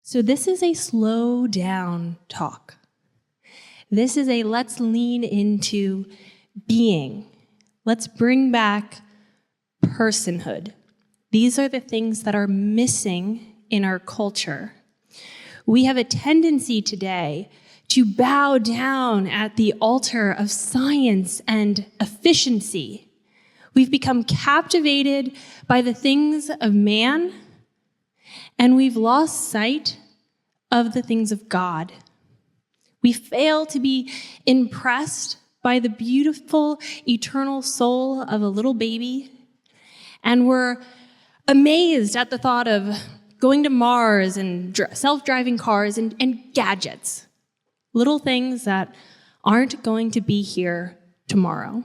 So this is a slow down talk. This is a let's lean into being. Let's bring back personhood. These are the things that are missing in our culture. We have a tendency today to bow down at the altar of science and efficiency. We've become captivated by the things of man, and we've lost sight of the things of God. We fail to be impressed by the beautiful, eternal soul of a little baby, and we're amazed at the thought of going to Mars and self-driving cars and gadgets, little things that aren't going to be here tomorrow.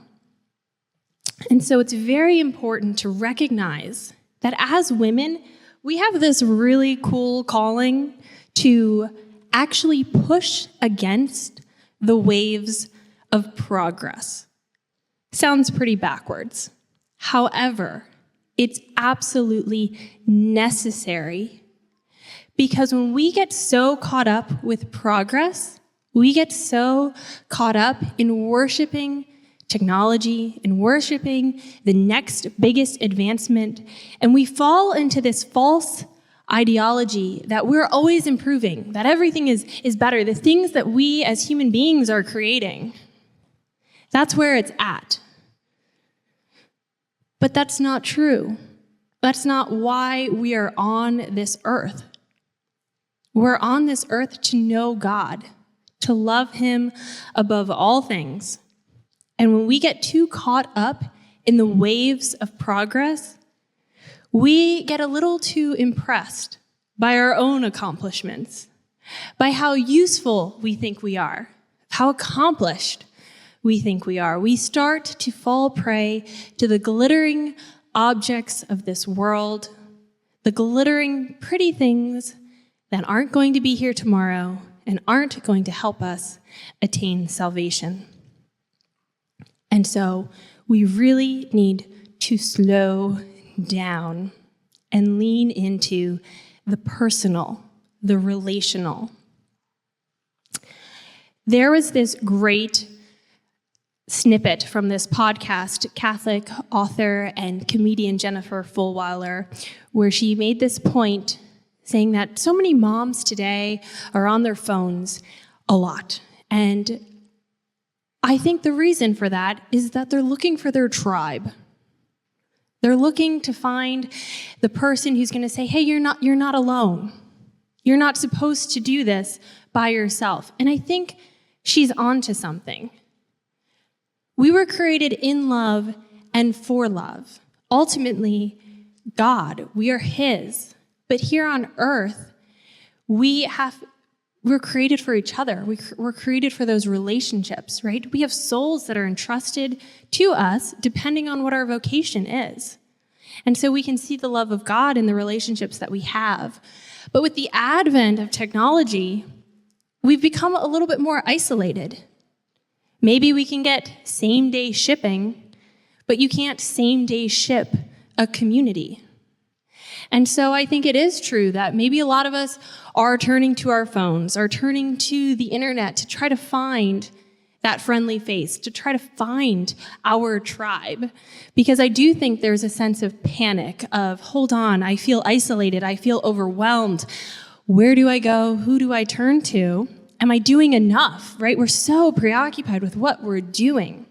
And so it's very important to recognize that as women, we have this really cool calling to actually push against the waves of progress. Sounds pretty backwards. However, it's absolutely necessary, because when we get so caught up with progress, we get so caught up in worshiping technology and worshiping the next biggest advancement, and we fall into this false ideology that we're always improving, that everything is better, the things that we as human beings are creating. That's where it's at. But that's not true. That's not why we are on this earth. We're on this earth to know God, to love Him above all things. And when we get too caught up in the waves of progress, we get a little too impressed by our own accomplishments, by how useful we think we are, how accomplished we think we are. We start to fall prey to the glittering objects of this world, the glittering pretty things that aren't going to be here tomorrow and aren't going to help us attain salvation. And so we really need to slow down and lean into the personal, the relational. There was this great snippet from this podcast, Catholic author and comedian Jennifer Fulwiler, where she made this point saying that so many moms today are on their phones a lot. And I think the reason for that is that they're looking for their tribe. They're looking to find the person who's going to say, hey, you're not alone. You're not supposed to do this by yourself. And I think she's onto something. We were created in love and for love. Ultimately, God, we are His. But here on earth, we're created for each other. We're created for those relationships, right? We have souls that are entrusted to us depending on what our vocation is. And so we can see the love of God in the relationships that we have. But with the advent of technology, we've become a little bit more isolated. Maybe we can get same-day shipping, but you can't same-day ship a community. And so I think it is true that maybe a lot of us are turning to our phones, are turning to the internet to try to find that friendly face, to try to find our tribe. Because I do think there's a sense of panic of, hold on, I feel isolated, I feel overwhelmed. Where do I go? Who do I turn to? Am I doing enough, right? We're so preoccupied with what we're doing.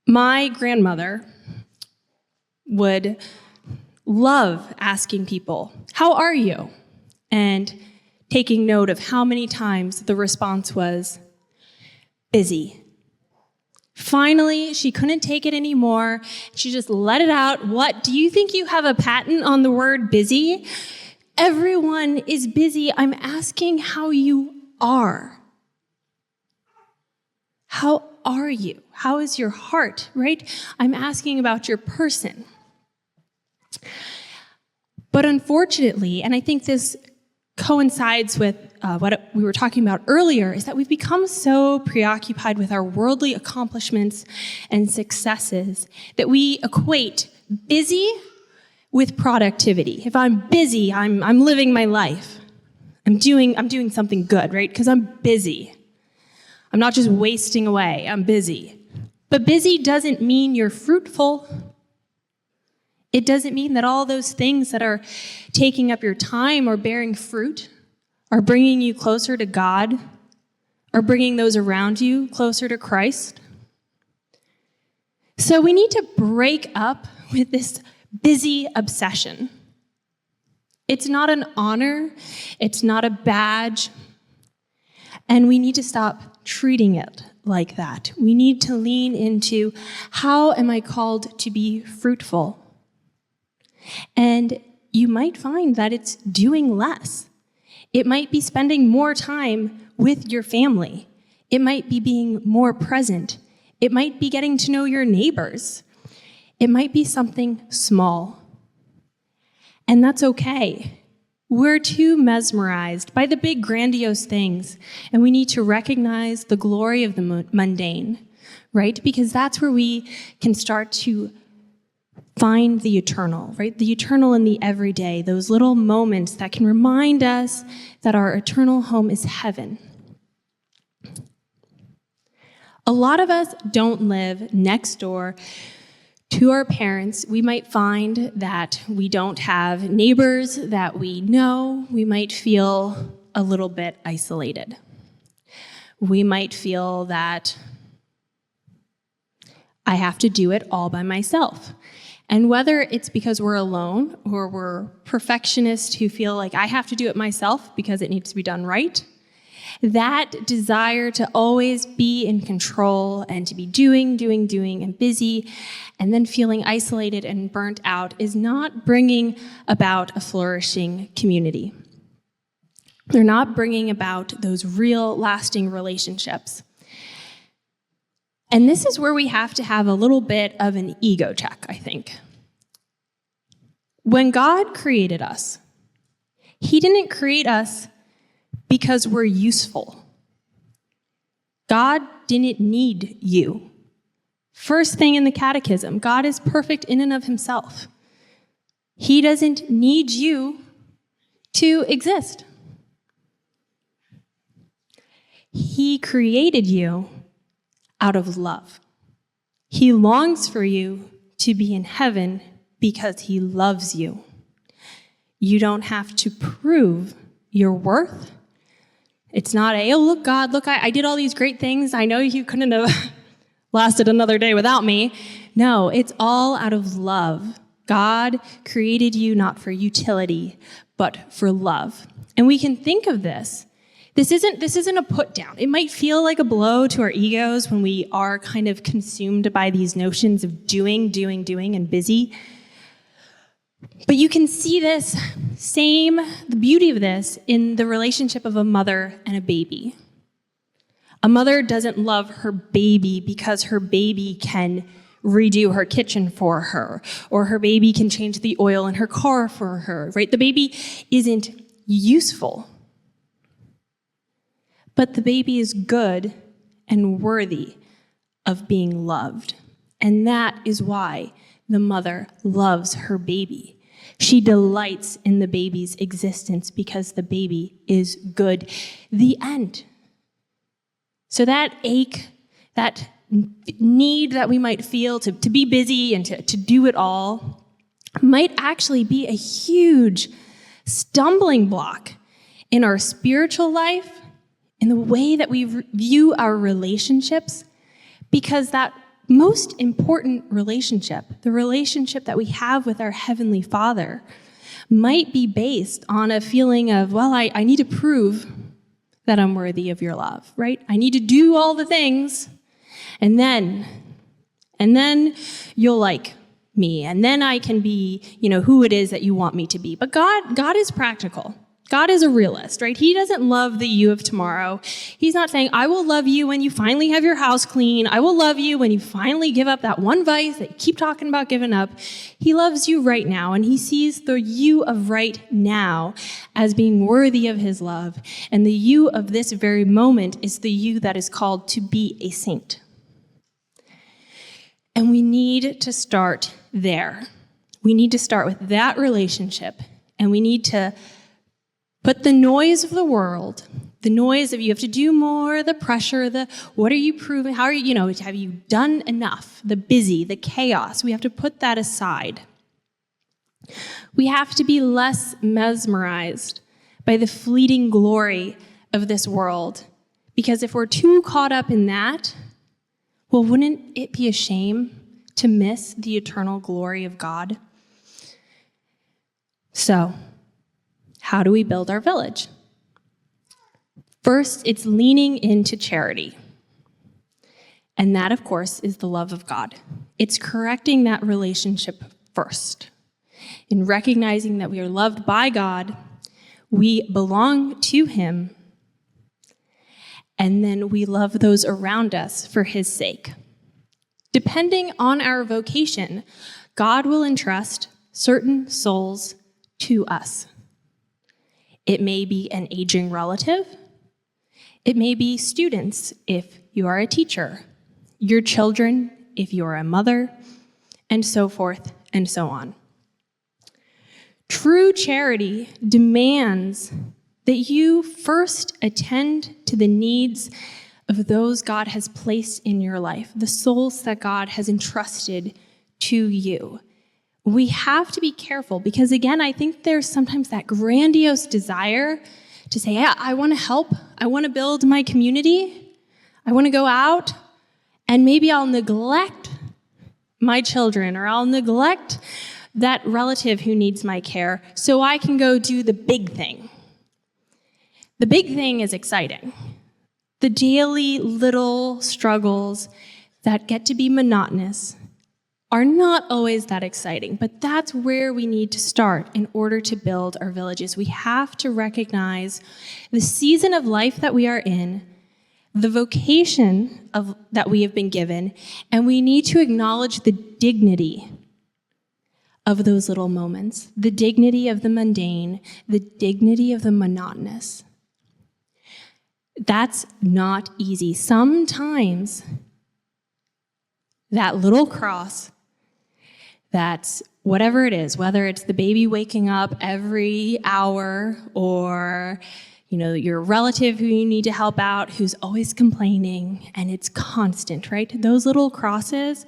My grandmother would love asking people, how are you? And taking note of how many times the response was, busy. Finally, she couldn't take it anymore. She just let it out. What, do you think you have a patent on the word busy? Everyone is busy. I'm asking how you are. How are you? How is your heart, right? I'm asking about your person. But unfortunately, and I think this coincides with what we were talking about earlier, is that we've become so preoccupied with our worldly accomplishments and successes that we equate busy with productivity. If I'm busy, I'm living my life. I'm doing something good, right? Because I'm busy. I'm not just wasting away. I'm busy. But busy doesn't mean you're fruitful. It doesn't mean that all those things that are taking up your time or bearing fruit are bringing you closer to God, or bringing those around you closer to Christ. So we need to break up with this busy obsession. It's not an honor. It's not a badge. And we need to stop treating it like that. We need to lean into, how am I called to be fruitful? And you might find that it's doing less. It might be spending more time with your family. It might be being more present. It might be getting to know your neighbors. It might be something small. And that's okay. We're too mesmerized by the big grandiose things, and we need to recognize the glory of the mundane, right? Because that's where we can start to find the eternal, right? The eternal in the everyday, those little moments that can remind us that our eternal home is heaven. A lot of us don't live next door to our parents. We might find that we don't have neighbors that we know. We might feel a little bit isolated. We might feel that I have to do it all by myself. And whether it's because we're alone or we're perfectionists who feel like I have to do it myself because it needs to be done right, that desire to always be in control and to be doing and busy and then feeling isolated and burnt out is not bringing about a flourishing community. They're not bringing about those real lasting relationships. And this is where we have to have a little bit of an ego check, I think. When God created us, He didn't create us because we're useful. God didn't need you. First thing in the catechism, God is perfect in and of Himself. He doesn't need you to exist. He created you out of love. He longs for you to be in heaven because He loves you. You don't have to prove your worth. It's not oh, look, God, look, I did all these great things. I know you couldn't have lasted another day without me. No, it's all out of love. God created you not for utility, but for love. And we can think of this. This isn't a put down. It might feel like a blow to our egos when we are kind of consumed by these notions of doing, and busy. But you can see the beauty of this in the relationship of a mother and a baby. A mother doesn't love her baby because her baby can redo her kitchen for her, or her baby can change the oil in her car for her, right? The baby isn't useful. But the baby is good and worthy of being loved. And that is why the mother loves her baby. She delights in the baby's existence because the baby is good. The end. So that ache, that need that we might feel to be busy and to do it all might actually be a huge stumbling block in our spiritual life, in the way that we view our relationships, because that most important relationship, the relationship that we have with our Heavenly Father, might be based on a feeling of, well, I need to prove that I'm worthy of your love, right? I need to do all the things, and then you'll like me, and then I can be, who it is that you want me to be. But God is practical. God is a realist, right? He doesn't love the you of tomorrow. He's not saying, I will love you when you finally have your house clean. I will love you when you finally give up that one vice that you keep talking about giving up. He loves you right now, and He sees the you of right now as being worthy of His love. And the you of this very moment is the you that is called to be a saint. And we need to start there. We need to start with that relationship, and we need to put the noise of the world, the noise of you have to do more, the pressure, the what are you proving, how are you, have you done enough, the busy, the chaos, we have to put that aside. We have to be less mesmerized by the fleeting glory of this world, because if we're too caught up in that, well, wouldn't it be a shame to miss the eternal glory of God? So, how do we build our village? First, it's leaning into charity. And that, of course, is the love of God. It's correcting that relationship first. In recognizing that we are loved by God, we belong to Him, and then we love those around us for His sake. Depending on our vocation, God will entrust certain souls to us. It may be an aging relative. It may be students if you are a teacher, your children if you are a mother, and so forth and so on. True charity demands that you first attend to the needs of those God has placed in your life, the souls that God has entrusted to you. We have to be careful because, again, I think there's sometimes that grandiose desire to say, yeah, I want to help. I want to build my community. I want to go out, and maybe I'll neglect my children, or I'll neglect that relative who needs my care so I can go do the big thing. The big thing is exciting. The daily little struggles that get to be monotonous are not always that exciting, but that's where we need to start in order to build our villages. We have to recognize the season of life that we are in, the vocation that we have been given, and we need to acknowledge the dignity of those little moments, the dignity of the mundane, the dignity of the monotonous. That's not easy. Sometimes that little cross, that's whatever it is, whether it's the baby waking up every hour or, your relative who you need to help out who's always complaining and it's constant, right? Those little crosses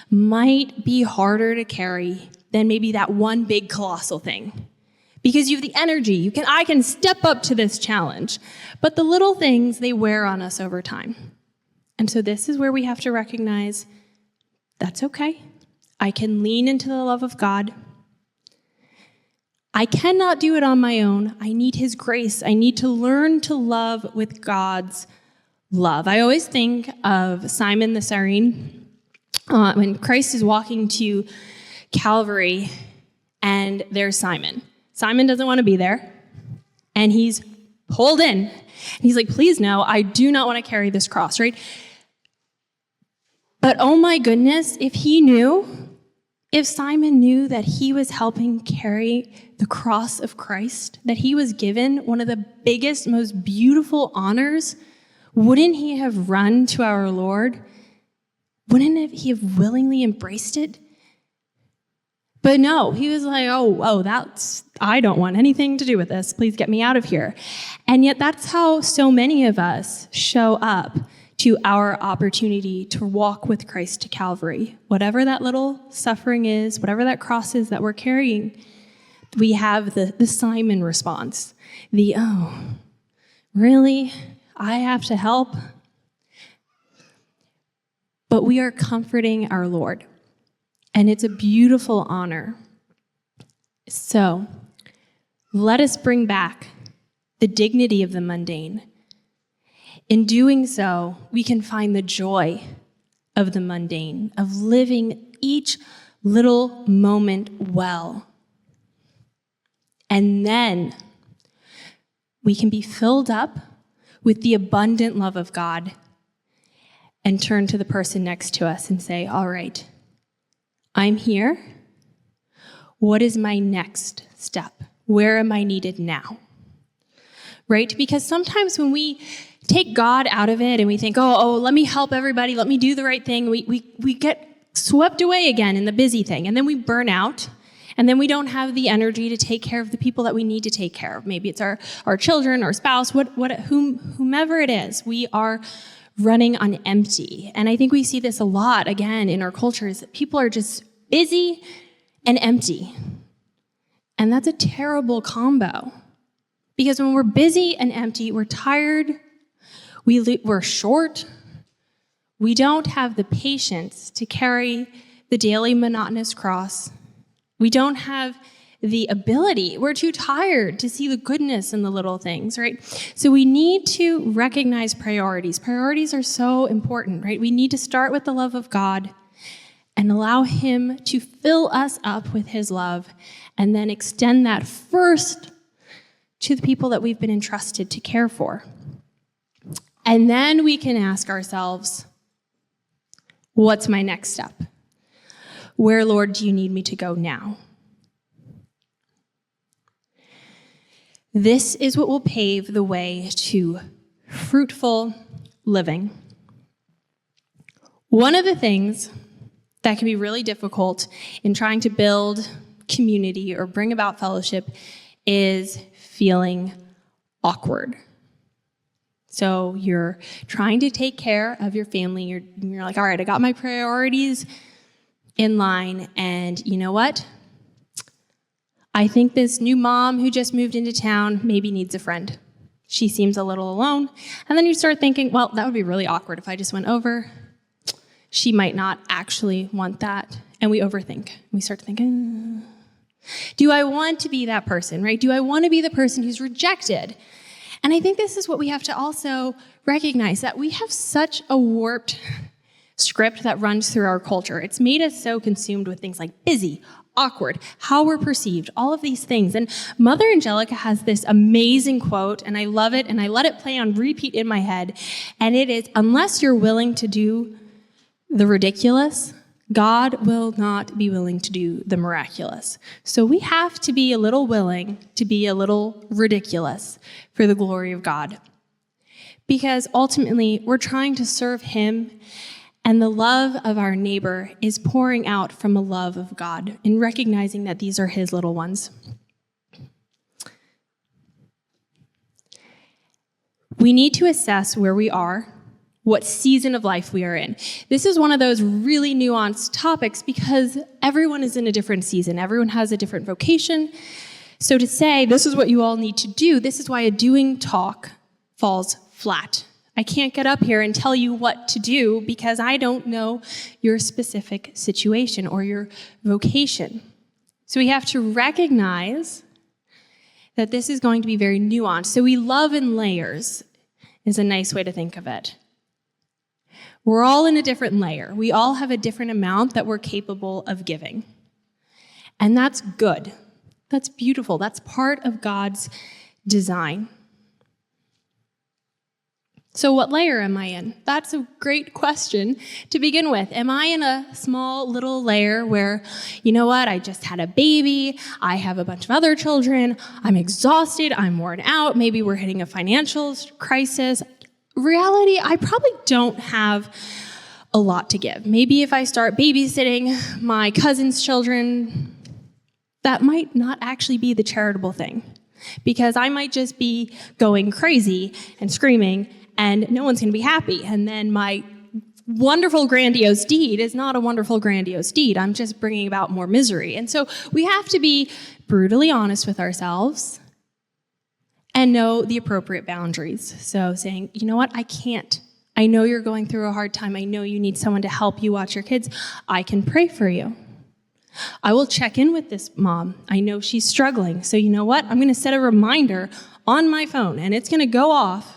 might be harder to carry than maybe that one big colossal thing. Because you have the energy, I can step up to this challenge. But the little things, they wear on us over time. And so this is where we have to recognize that's okay. I can lean into the love of God. I cannot do it on my own. I need His grace. I need to learn to love with God's love. I always think of Simon the Cyrene when Christ is walking to Calvary, and there's Simon. Simon doesn't want to be there, and he's pulled in. And he's like, please no, I do not want to carry this cross, right? But oh my goodness, if Simon knew that he was helping carry the cross of Christ, that he was given one of the biggest, most beautiful honors, wouldn't he have run to our Lord? Wouldn't he have willingly embraced it? But no, he was like, I don't want anything to do with this. Please get me out of here. And yet that's how so many of us show up to our opportunity to walk with Christ to Calvary. Whatever that little suffering is, whatever that cross is that we're carrying, we have the Simon response. Really? I have to help? But we are comforting our Lord. And it's a beautiful honor. So, let us bring back the dignity of the mundane. In doing so, we can find the joy of the mundane, of living each little moment well. And then we can be filled up with the abundant love of God and turn to the person next to us and say, all right, I'm here. What is my next step? Where am I needed now? Right? Because sometimes when we take God out of it and we think, let me help everybody, let me do the right thing, we get swept away again in the busy thing. And then we burn out And then we don't have the energy to take care of the people that we need to take care of. Maybe it's our children, our spouse, whomever it is. We are running on empty. And I think we see this a lot, again, in our cultures. People are just busy and empty. And that's a terrible combo. Because when we're busy and empty, we're tired, we're short, we don't have the patience to carry the daily monotonous cross. We don't have the ability. We're too tired to see the goodness in the little things, right? So we need to recognize priorities. Priorities are so important, right? We need to start with the love of God and allow Him to fill us up with His love, and then extend that first to the people that we've been entrusted to care for. And then we can ask ourselves, what's my next step? Where, Lord, do you need me to go now? This is what will pave the way to fruitful living. One of the things that can be really difficult in trying to build community or bring about fellowship is feeling awkward. So you're trying to take care of your family. You're like, all right, I got my priorities in line, and you know what? I think this new mom who just moved into town maybe needs a friend. She seems a little alone. And then you start thinking, well, that would be really awkward if I just went over. She might not actually want that. And we overthink. We start thinking, do I want to be that person, right? Do I want to be the person who's rejected? And I think this is what we have to also recognize, that we have such a warped script that runs through our culture. It's made us so consumed with things like busy, awkward, how we're perceived, all of these things. And Mother Angelica has this amazing quote, and I love it, and I let it play on repeat in my head. And it is, unless you're willing to do the ridiculous, God will not be willing to do the miraculous. So we have to be a little willing to be a little ridiculous for the glory of God. Because ultimately, we're trying to serve Him, and the love of our neighbor is pouring out from a love of God, and recognizing that these are His little ones. We need to assess where we are, what season of life we are in. This is one of those really nuanced topics because everyone is in a different season. Everyone has a different vocation. So to say, this is what you all need to do, this is why a doing talk falls flat. I can't get up here and tell you what to do because I don't know your specific situation or your vocation. So we have to recognize that this is going to be very nuanced. So we love in layers is a nice way to think of it. We're all in a different layer. We all have a different amount that we're capable of giving. And that's good. That's beautiful. That's part of God's design. So what layer am I in? That's a great question to begin with. Am I in a small little layer where, you know what, I just had a baby, I have a bunch of other children, I'm exhausted, I'm worn out, maybe we're hitting a financial crisis. Reality, I probably don't have a lot to give. Maybe if I start babysitting my cousin's children, that might not actually be the charitable thing, because I might just be going crazy and screaming and no one's going to be happy. And then my wonderful, grandiose deed is not a wonderful, grandiose deed. I'm just bringing about more misery. And so we have to be brutally honest with ourselves and know the appropriate boundaries. So saying, you know what, I can't. I know you're going through a hard time. I know you need someone to help you watch your kids. I can pray for you. I will check in with this mom. I know she's struggling. So you know what? I'm going to set a reminder on my phone, and it's going to go off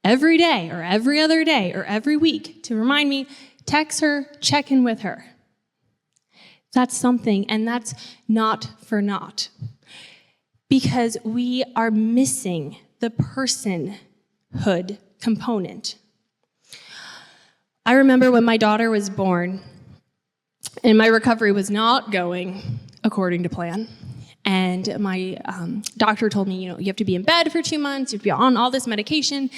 every day or every other day or every week to remind me, text her, check in with her. That's something, and that's not for naught. Because we are missing the personhood component. I remember when my daughter was born, and my recovery was not going according to plan. And my doctor told me, you have to be in bed for 2 months, you have to be on all this medication.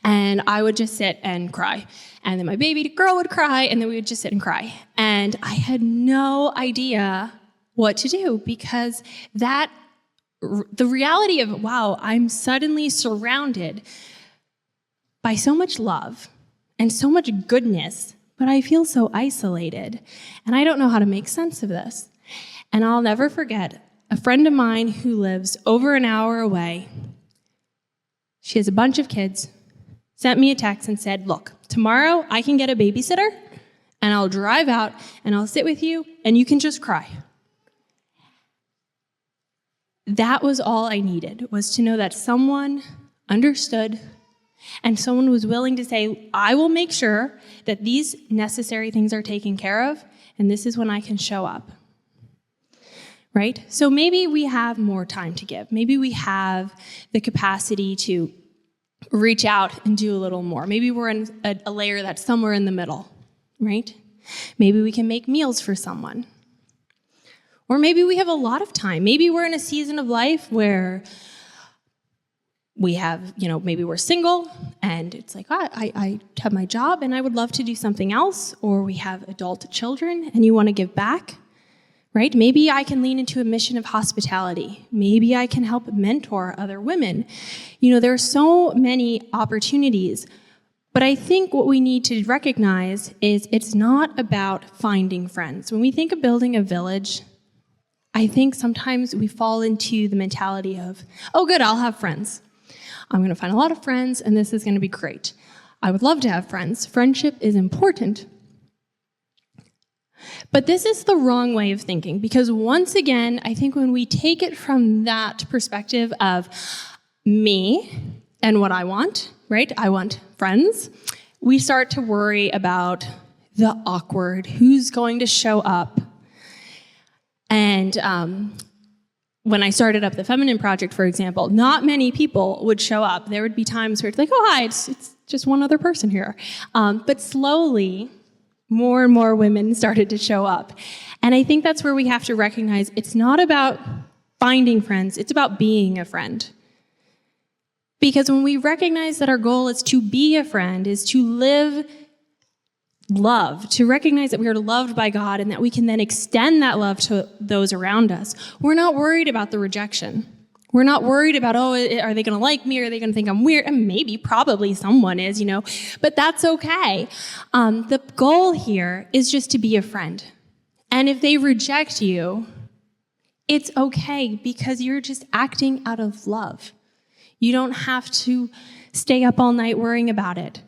And I would just sit and cry. And then my baby girl would cry, and then we would just sit and cry. And I had no idea what to do, because the reality of, wow, I'm suddenly surrounded by so much love and so much goodness, but I feel so isolated, and I don't know how to make sense of this. And I'll never forget a friend of mine who lives over an hour away. She has a bunch of kids, sent me a text and said, look, tomorrow I can get a babysitter, and I'll drive out, and I'll sit with you, and you can just cry. That was all I needed, was to know that someone understood and someone was willing to say, I will make sure that these necessary things are taken care of, and this is when I can show up. Right? So maybe we have more time to give. Maybe we have the capacity to reach out and do a little more. Maybe we're in a layer that's somewhere in the middle, right? Maybe we can make meals for someone. Or maybe we have a lot of time. Maybe we're in a season of life where we have, maybe we're single and it's like, I have my job and I would love to do something else. Or we have adult children and you want to give back, right? Maybe I can lean into a mission of hospitality. Maybe I can help mentor other women. There are so many opportunities. But I think what we need to recognize is it's not about finding friends. When we think of building a village, I think sometimes we fall into the mentality of, oh, good, I'll have friends. I'm going to find a lot of friends, and this is going to be great. I would love to have friends. Friendship is important. But this is the wrong way of thinking, because once again, I think when we take it from that perspective of me and what I want, right? I want friends. We start to worry about the awkward, who's going to show up. And when I started up the Feminine Project, for example, not many people would show up. There would be times where it's like, oh, hi, it's just one other person here. But slowly, more and more women started to show up. And I think that's where we have to recognize it's not about finding friends, it's about being a friend. Because when we recognize that our goal is to be a friend, is to live love, to recognize that we are loved by God and that we can then extend that love to those around us, we're not worried about the rejection. We're not worried about, oh, are they going to like me? Are they going to think I'm weird? And maybe, probably someone is, but that's okay. The goal here is just to be a friend. And if they reject you, it's okay because you're just acting out of love. You don't have to stay up all night worrying about it.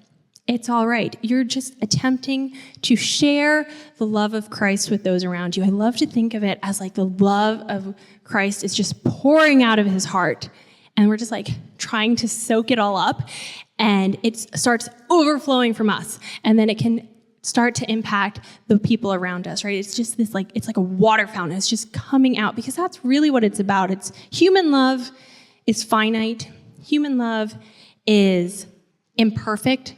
It's all right. You're just attempting to share the love of Christ with those around you. I love to think of it as like the love of Christ is just pouring out of his heart. And we're just like trying to soak it all up. And it starts overflowing from us. And then it can start to impact the people around us, right? It's just this it's like a water fountain. It's just coming out because that's really what it's about. It's human love is finite. Human love is imperfect.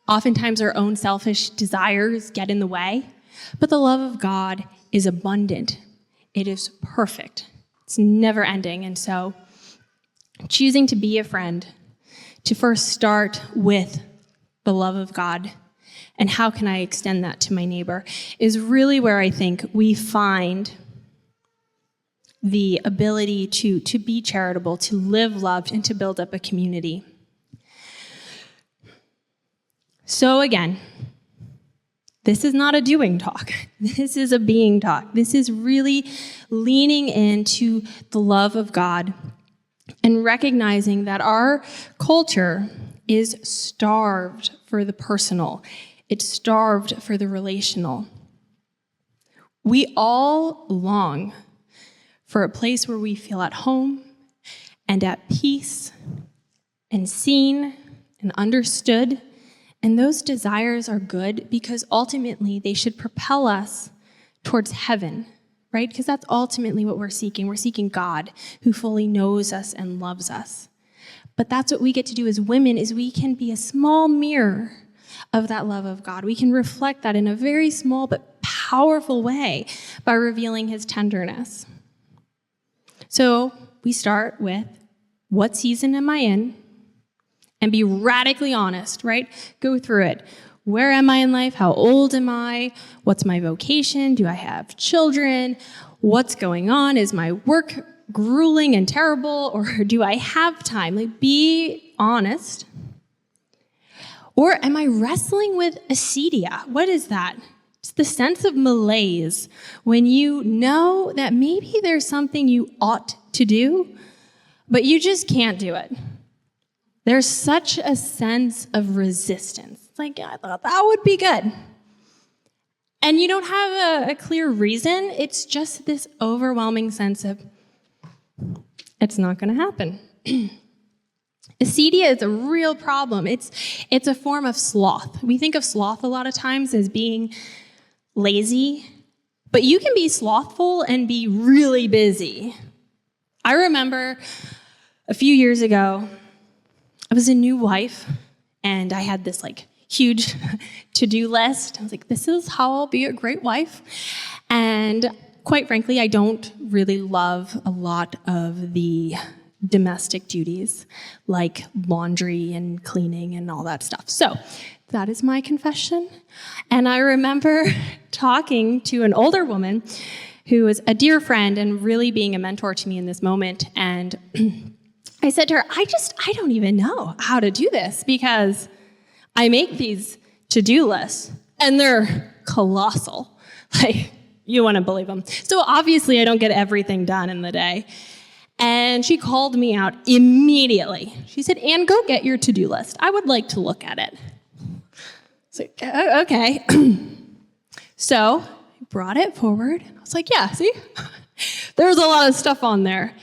Oftentimes our own selfish desires get in the way, but the love of God is abundant. It is perfect. It's never ending. And so choosing to be a friend, to first start with the love of God and how can I extend that to my neighbor is really where I think we find the ability to be charitable, to live loved, and to build up a community. So again, this is not a doing talk. This is a being talk. This is really leaning into the love of God and recognizing that our culture is starved for the personal. It's starved for the relational. We all long for a place where we feel at home and at peace and seen and understood. And those desires are good because ultimately they should propel us towards heaven, right? Because that's ultimately what we're seeking. We're seeking God who fully knows us and loves us. But that's what we get to do as women is we can be a small mirror of that love of God. We can reflect that in a very small but powerful way by revealing his tenderness. So we start with, what season am I in? And be radically honest, right? Go through it. Where am I in life? How old am I? What's my vocation? Do I have children? What's going on? Is my work grueling and terrible, or do I have time? Like, be honest. Or am I wrestling with acedia? What is that? It's the sense of malaise when you know that maybe there's something you ought to do, but you just can't do it. There's such a sense of resistance. It's like, I thought that would be good. And you don't have a clear reason. It's just this overwhelming sense of, it's not going to happen. Acedia is a real problem. It's a form of sloth. We think of sloth a lot of times as being lazy, but you can be slothful and be really busy. I remember a few years ago, I was a new wife, and I had this huge to-do list. I was like, this is how I'll be a great wife. And quite frankly, I don't really love a lot of the domestic duties, like laundry and cleaning and all that stuff. So that is my confession. And I remember talking to an older woman who was a dear friend and really being a mentor to me in this moment. And I said to her, I don't even know how to do this, because I make these to-do lists and they're colossal. You wouldn't believe them. So obviously I don't get everything done in the day. And she called me out immediately. She said, Anne, go get your to-do list. I would like to look at it. I was like, okay. So I brought it forward. I was like, yeah, see? There's a lot of stuff on there.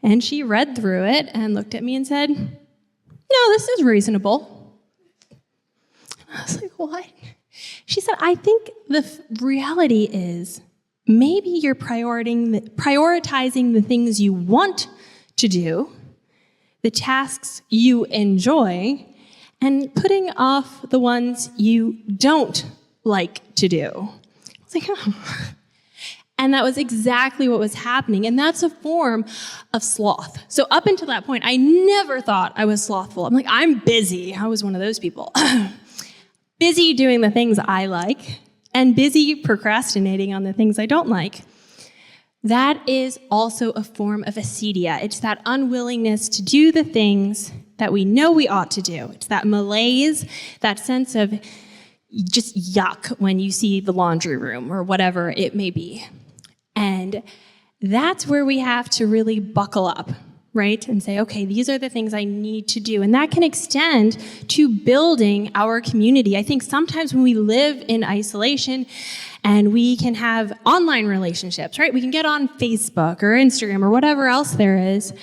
And she read through it and looked at me and said, no, this is reasonable. I was like, what? She said, I think the reality is maybe you're prioritizing the things you want to do, the tasks you enjoy, and putting off the ones you don't like to do. I was like, oh. And that was exactly what was happening. And that's a form of sloth. So up until that point, I never thought I was slothful. I'm like, I'm busy. I was one of those people. Busy doing the things I like and busy procrastinating on the things I don't like. That is also a form of acedia. It's that unwillingness to do the things that we know we ought to do. It's that malaise, that sense of just yuck when you see the laundry room or whatever it may be. And that's where we have to really buckle up, right? And say, okay, these are the things I need to do. And that can extend to building our community. I think sometimes when we live in isolation and we can have online relationships, right? We can get on Facebook or Instagram or whatever else there is,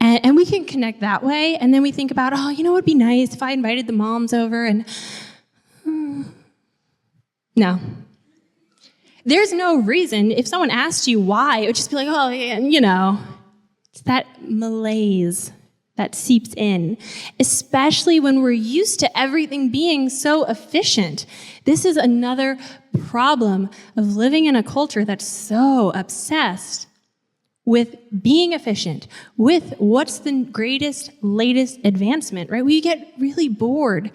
and we can connect that way. And then we think about, oh, it would be nice if I invited the moms over and... No. There's no reason. If someone asked you why, it would just be like, oh, yeah, It's that malaise that seeps in, especially when we're used to everything being so efficient. This is another problem of living in a culture that's so obsessed with being efficient, with what's the greatest, latest advancement, right? We get really bored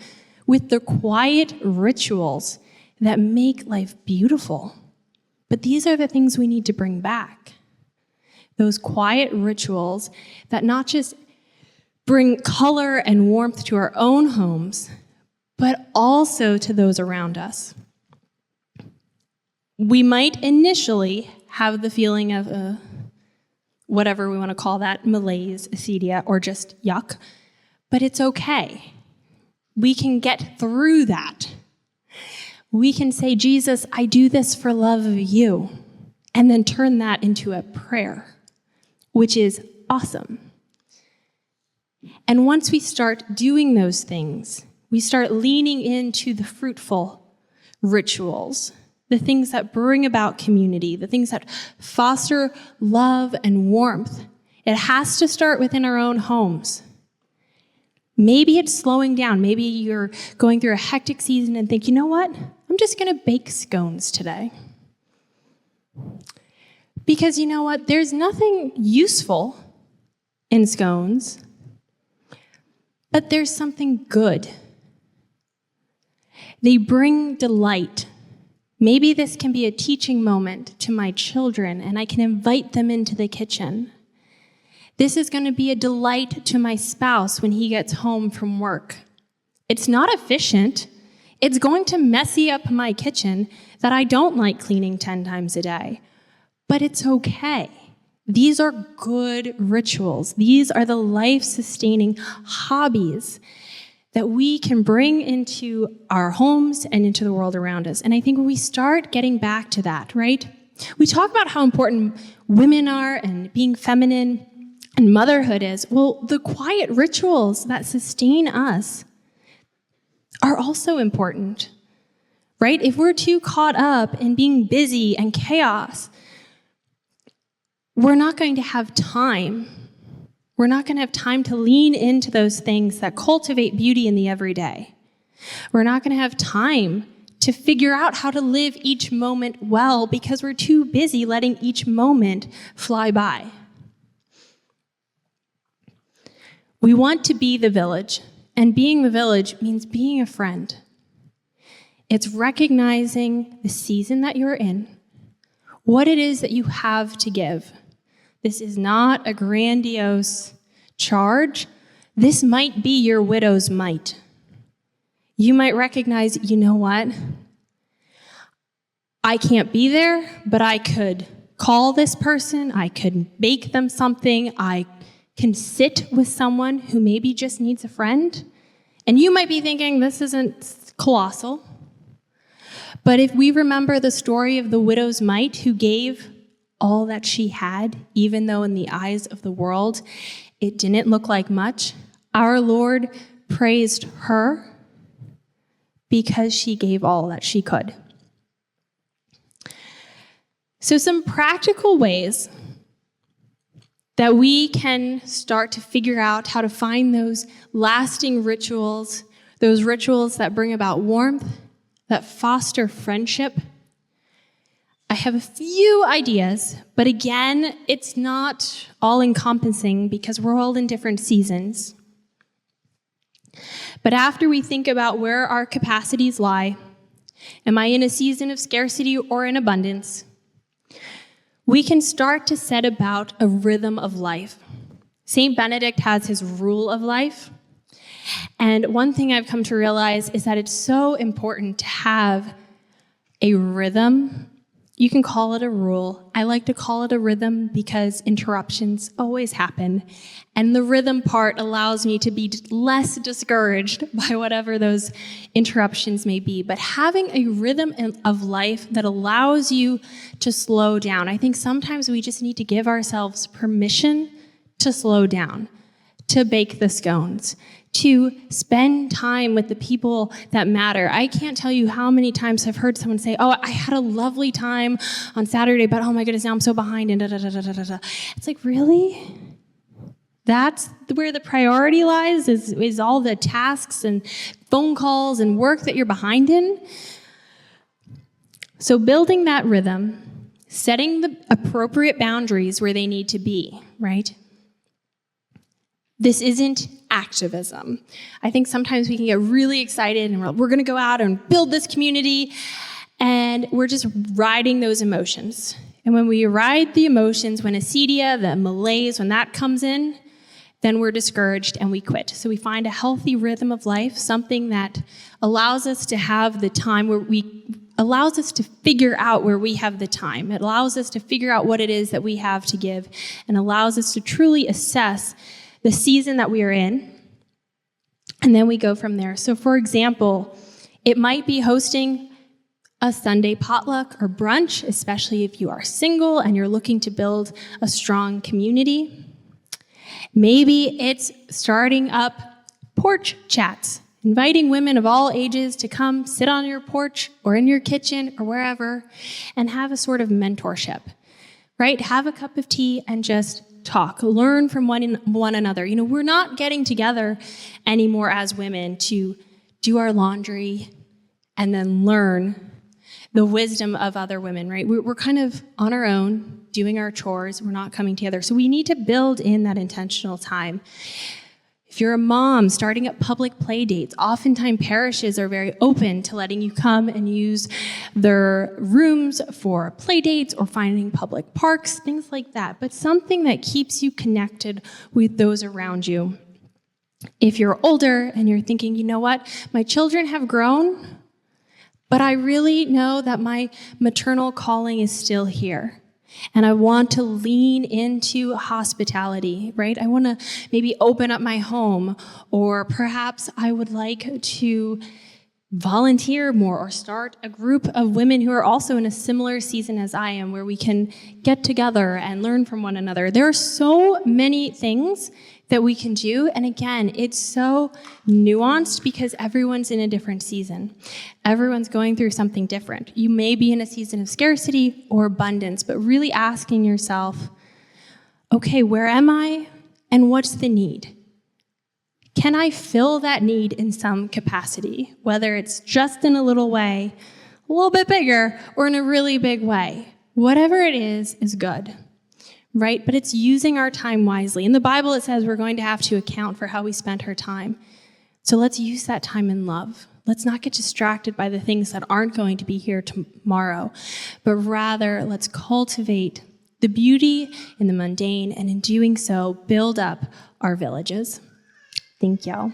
with the quiet rituals that make life beautiful. But these are the things we need to bring back. Those quiet rituals that not just bring color and warmth to our own homes, but also to those around us. We might initially have the feeling of whatever we want to call that, malaise, acedia, or just yuck, but it's okay. We can get through that. We can say, Jesus, I do this for love of you, and then turn that into a prayer, which is awesome. And once we start doing those things, we start leaning into the fruitful rituals, the things that bring about community, the things that foster love and warmth. It has to start within our own homes. Maybe it's slowing down. Maybe you're going through a hectic season and think, you know what? I'm just going to bake scones today. Because you know what? There's nothing useful in scones, but there's something good. They bring delight. Maybe this can be a teaching moment to my children, and I can invite them into the kitchen. This is going to be a delight to my spouse when he gets home from work. It's not efficient. It's going to messy up my kitchen that I don't like cleaning 10 times a day. But it's okay. These are good rituals. These are the life-sustaining hobbies that we can bring into our homes and into the world around us. And I think when we start getting back to that, right? We talk about how important women are and being feminine and motherhood is. Well, the quiet rituals that sustain us are also important, right? If we're too caught up in being busy and chaos, we're not going to have time. We're not going to have time to lean into those things that cultivate beauty in the everyday. We're not going to have time to figure out how to live each moment well because we're too busy letting each moment fly by. We want to be the village, and being the village means being a friend. It's recognizing the season that you're in, what it is that you have to give. This is not a grandiose charge. This might be your widow's mite. You might recognize, you know what? I can't be there, but I could call this person. I could bake them something. I can sit with someone who maybe just needs a friend. And you might be thinking, this isn't colossal. But if we remember the story of the widow's mite who gave all that she had, even though in the eyes of the world it didn't look like much, our Lord praised her because she gave all that she could. So some practical ways that we can start to figure out how to find those lasting rituals, those rituals that bring about warmth, that foster friendship. I have a few ideas, but again, it's not all-encompassing because we're all in different seasons. But after we think about where our capacities lie, am I in a season of scarcity or in abundance? We can start to set about a rhythm of life. St. Benedict has his rule of life. And one thing I've come to realize is that it's so important to have a rhythm. You can call it a rule. I like to call it a rhythm because interruptions always happen. And the rhythm part allows me to be less discouraged by whatever those interruptions may be. But having a rhythm of life that allows you to slow down. I think sometimes we just need to give ourselves permission to slow down, to bake the scones, to spend time with the people that matter. I can't tell you how many times I've heard someone say, oh, I had a lovely time on Saturday, but oh my goodness, now I'm so behind and da-da-da-da-da-da. It's like, really? That's where the priority lies, is all the tasks and phone calls and work that you're behind in? So building that rhythm, setting the appropriate boundaries where they need to be, right? This isn't activism. I think sometimes we can get really excited and we're going to go out and build this community, and we're just riding those emotions. And when we ride the emotions, when acedia, the malaise, when that comes in, then we're discouraged and we quit. So we find a healthy rhythm of life, something that allows us to have the time allows us to figure out where we have the time. It allows us to figure out what it is that we have to give, and allows us to truly assess the season that we are in, and then we go from there. So for example, it might be hosting a Sunday potluck or brunch, especially if you are single and you're looking to build a strong community. Maybe it's starting up porch chats, inviting women of all ages to come sit on your porch or in your kitchen or wherever and have a sort of mentorship, right? Have a cup of tea and just talk, learn from one another. You know, we're not getting together anymore as women to do our laundry and then learn the wisdom of other women, right? We're kind of on our own, doing our chores. We're not coming together. So we need to build in that intentional time. If you're a mom starting up public play dates, oftentimes parishes are very open to letting you come and use their rooms for play dates or finding public parks, things like that, but something that keeps you connected with those around you. If you're older and you're thinking, you know what, my children have grown, but I really know that my maternal calling is still here. And I want to lean into hospitality, right? I want to maybe open up my home, or perhaps I would like to volunteer more or start a group of women who are also in a similar season as I am, where we can get together and learn from one another. There are so many things that we can do. And again, it's so nuanced because everyone's in a different season. Everyone's going through something different. You may be in a season of scarcity or abundance, but really asking yourself, okay, where am I and what's the need? Can I fill that need in some capacity, whether it's just in a little way, a little bit bigger, or in a really big way? Whatever it is good. Right? But it's using our time wisely. In the Bible, it says we're going to have to account for how we spent our time. So let's use that time in love. Let's not get distracted by the things that aren't going to be here tomorrow, but rather let's cultivate the beauty in the mundane, and in doing so, build up our villages. Thank y'all.